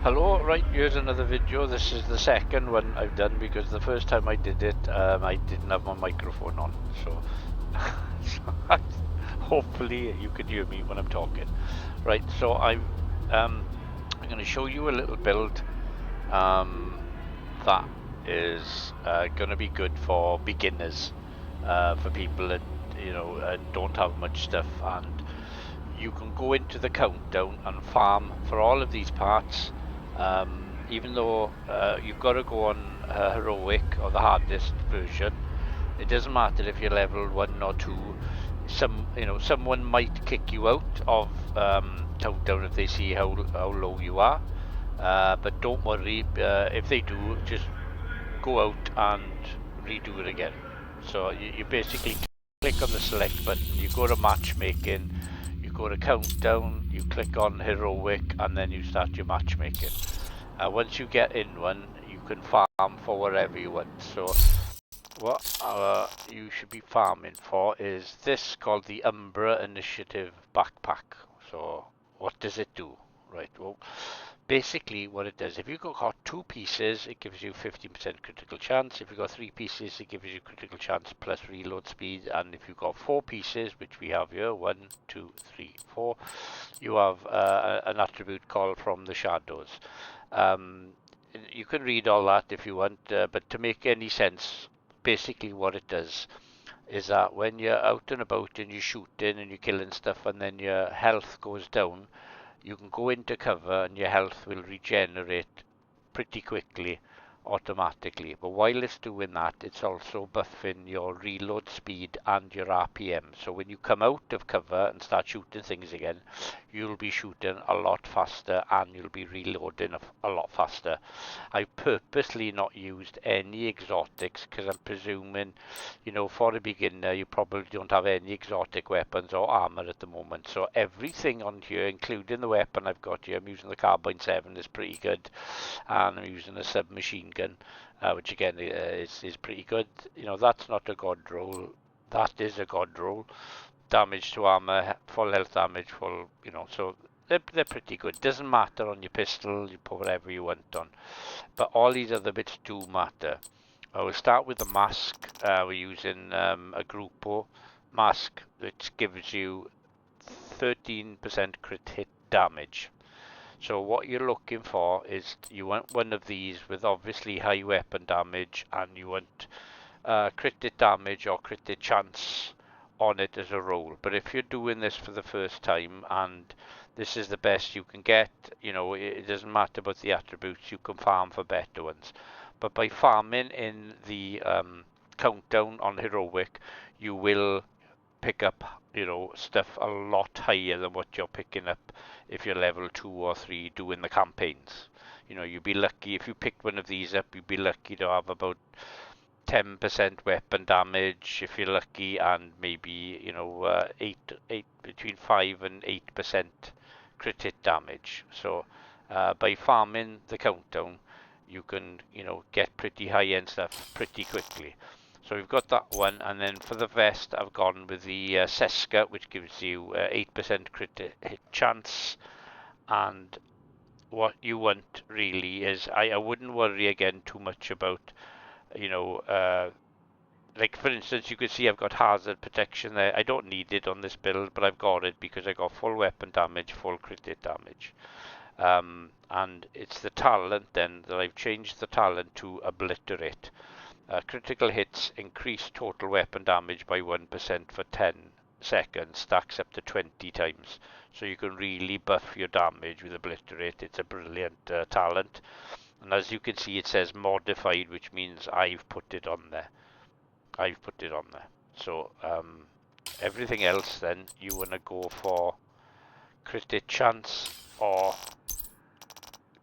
Hello, right, here's another video. This is the second one I've done because the first time I did it, I didn't have my microphone on. So, hopefully you can hear me when I'm talking. Right, so I'm going to show you a little build that is going to be good for beginners, for people that, don't have much stuff, and you can go into the countdown and farm for all of these parts. Even though you've got to go on heroic or the hardest version, it doesn't matter if you're level 1 or 2. Someone might kick you out of countdown if they see how low you are. But don't worry, if they do, just go out and redo it again. So you basically click on the select button, you go to matchmaking, you go to countdown, you click on heroic, and then you start your matchmaking. Once you get in one, you can farm for whatever you want. So what you should be farming for is this, called the Umbra Initiative Backpack. So what does it do? Right, well, basically what it does, if you've got 2 pieces, it gives you 15% critical chance. If you've got 3 pieces, it gives you critical chance plus reload speed. And if you've got 4 pieces, which we have here, 1, 2, 3, 4, you have an attribute called From the Shadows. You can read all that if you want, but to make any sense, basically what it does is that when you're out and about and you're shooting and you're killing stuff and then your health goes down, you can go into cover and your health will regenerate pretty quickly automatically. But while it's doing that, it's also buffing your reload speed and your RPM. So when you come out of cover and start shooting things again, you'll be shooting a lot faster and you'll be reloading a lot faster. I purposely not used any exotics because I'm presuming, for a beginner, you probably don't have any exotic weapons or armor at the moment. So everything on here, including the weapon I've got here, I'm using the Carbine 7, is pretty good, and I'm using a submachine gun, which again is pretty good. That's not a god roll. That is a god roll. Damage to armor, full health damage, so they're pretty good. Doesn't matter on your pistol, you put whatever you want on. But all these other bits do matter. I will start with the mask. We're using a Gruppo mask, which gives you 13% crit hit damage. So what you're looking for is you want one of these with obviously high weapon damage, and you want crit hit damage or crit hit chance on it as a roll. But if you're doing this for the first time and this is the best you can get, it doesn't matter about the attributes, you can farm for better ones. But by farming in the countdown on heroic, you will pick up, stuff a lot higher than what you're picking up if you're level 2 or 3 doing the campaigns. You'd be lucky if you picked one of these up, you'd be lucky to have about 10% weapon damage if you're lucky, and maybe, eight between 5 and 8% crit hit damage. So by farming the countdown, you can, get pretty high end stuff pretty quickly. So we've got that one, and then for the vest, I've gone with the Seska, which gives you 8% crit hit chance. And what you want really is, I wouldn't worry again too much about, you know, like for instance, you can see I've got hazard protection there. I don't need it on this build, but I've got it because I got full weapon damage, full crit hit damage. And it's the talent then that I've changed the talent to Obliterate. Critical hits increase total weapon damage by 1% for 10 seconds, stacks up to 20 times. So you can really buff your damage with Obliterate. It's a brilliant talent. And as you can see, it says modified, which means I've put it on there. So everything else then, you want to go for crit hit chance or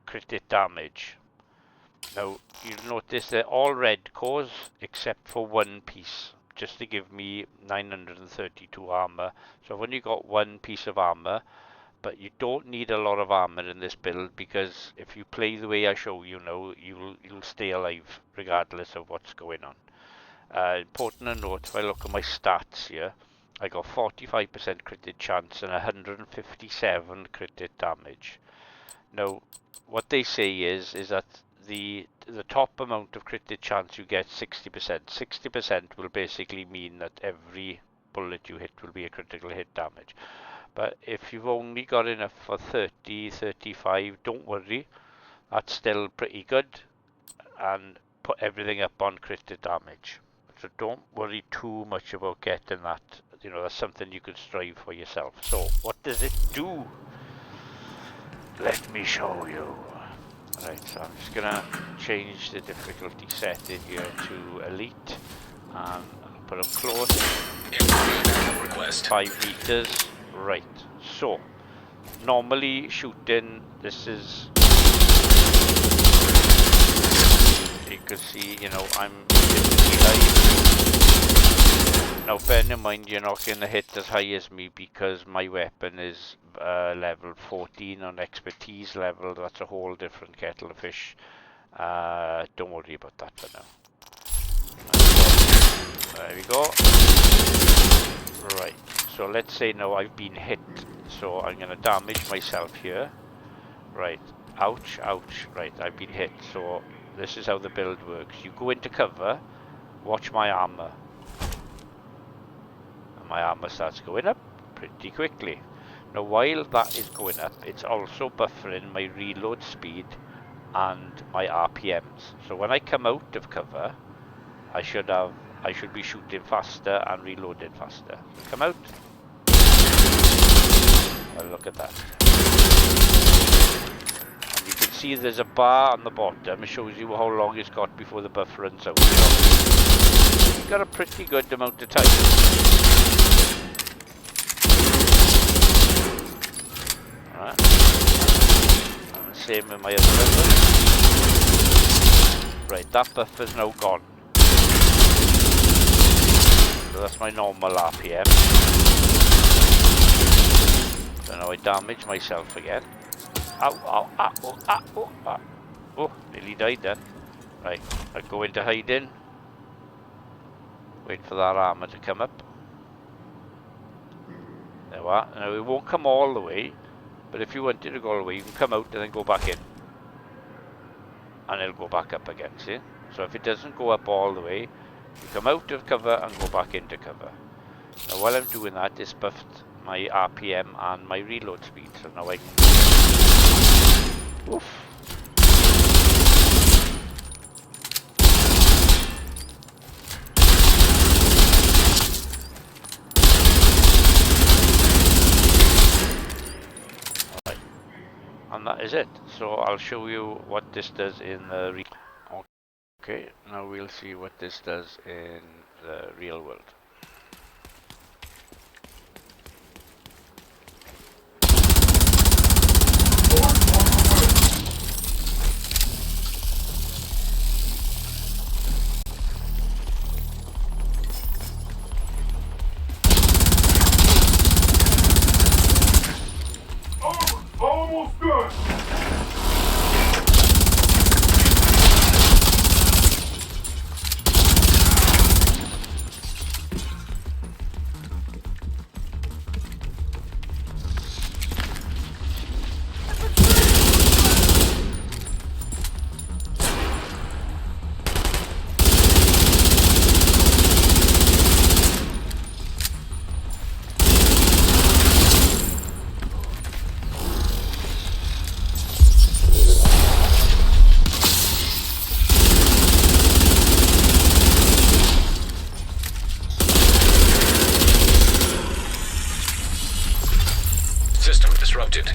crit hit damage. Now, you'll notice they're all red cores except for one piece, just to give me 932 armor. So I've only got one piece of armor, but you don't need a lot of armor in this build because if you play the way I show you now, you'll stay alive regardless of what's going on. Important to note, if I look at my stats here, I got 45% crit hit chance and 157 crit hit damage. Now, what they say is that the top amount of crit chance you get 60%. 60% will basically mean that every bullet you hit will be a critical hit damage. But if you've only got enough for 30, 35, don't worry. That's still pretty good. And put everything up on crit damage. So don't worry too much about getting that. You know, that's something you can strive for yourself. So what does it do? Let me show you. Right, so I'm just gonna change the difficulty setting here to elite, and I'll put them close. Request 5 meters. Right. So normally shooting, this is. You can see, you know, I'm pretty high. Now, bear in mind, you're not going to hit as high as me because my weapon is level 14 on expertise level. That's a whole different kettle of fish. Don't worry about that for now. There we go. Right, so let's say now I've been hit. So I'm going to damage myself here. Right, ouch, ouch. Right, I've been hit. So this is how the build works. You go into cover, watch my armor. My armor starts going up pretty quickly. Now while that is going up, it's also buffering my reload speed and my RPMs. So when I come out of cover, I should be shooting faster and reloading faster. So come out. Well, look at that. And you can see there's a bar on the bottom. It shows you how long it's got before the buff runs out. So you've got a pretty good amount of time. Alright. And the same with my other weapon. Right, that buff is now gone. So that's my normal RPM. So now I damage myself again. Ow, ow, ow, ow, ow, ow, ow. Oh, nearly died then. Right, I go into hiding. Wait for that armor to come up. There we are. Now it won't come all the way. But if you want it to go all the way, you can come out and then go back in. And it'll go back up again, see? So if it doesn't go up all the way, you come out of cover and go back into cover. Now while I'm doing that, it's buffed my RPM and my reload speed. So now I can... Oof. And that is it. So I'll show you what this does in the okay, now we'll see what this does in the real world. Almost done! System disrupted.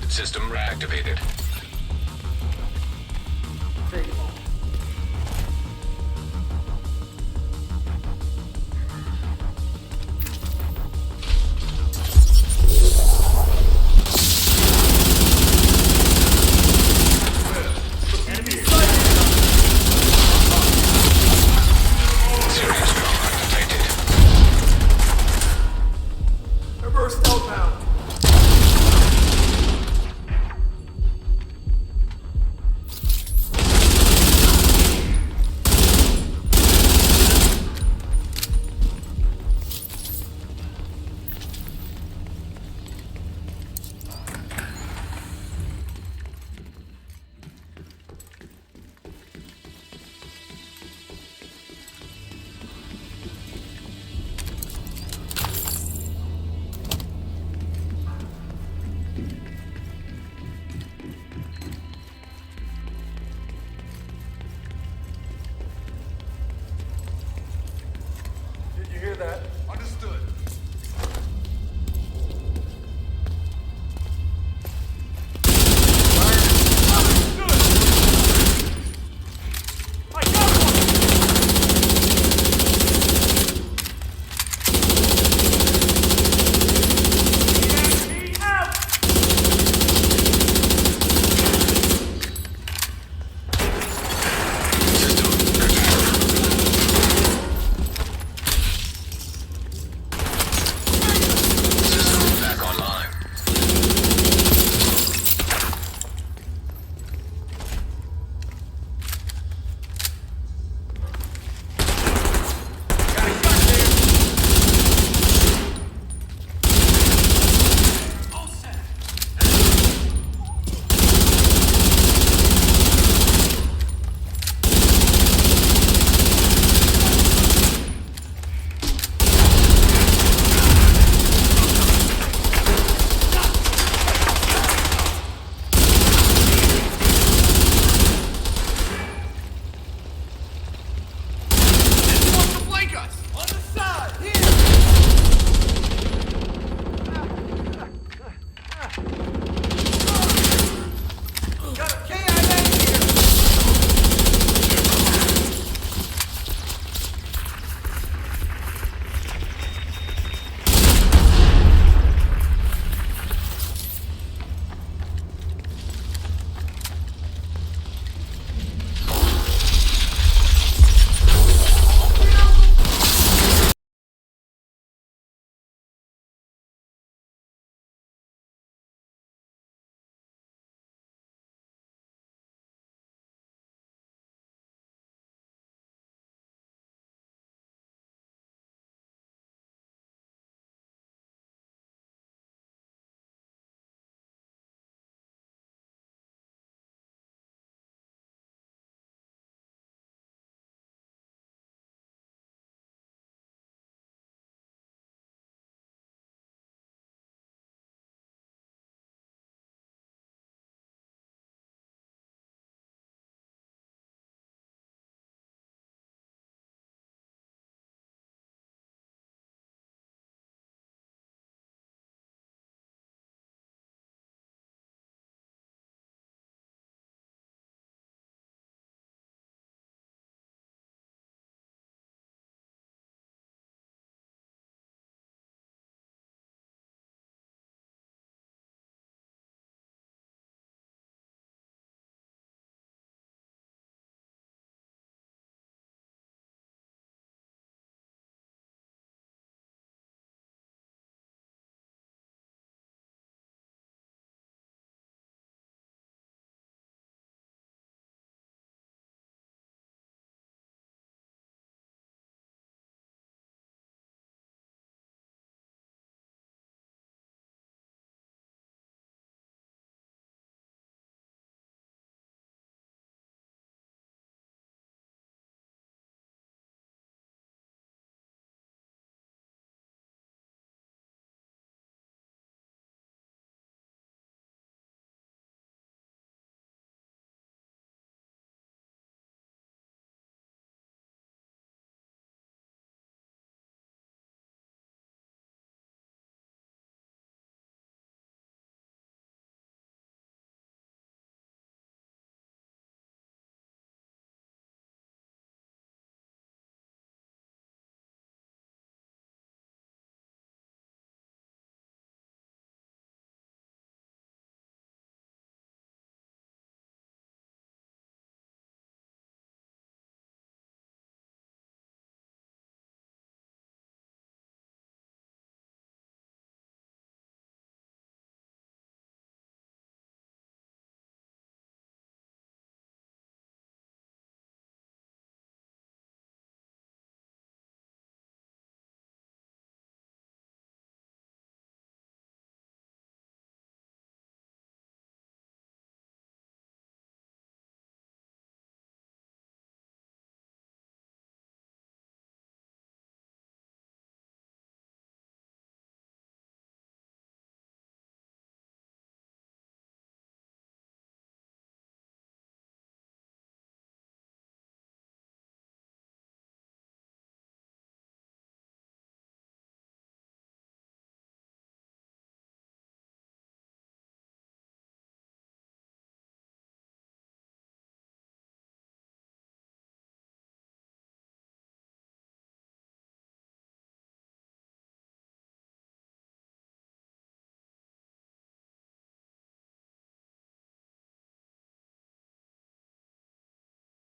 System reactivated.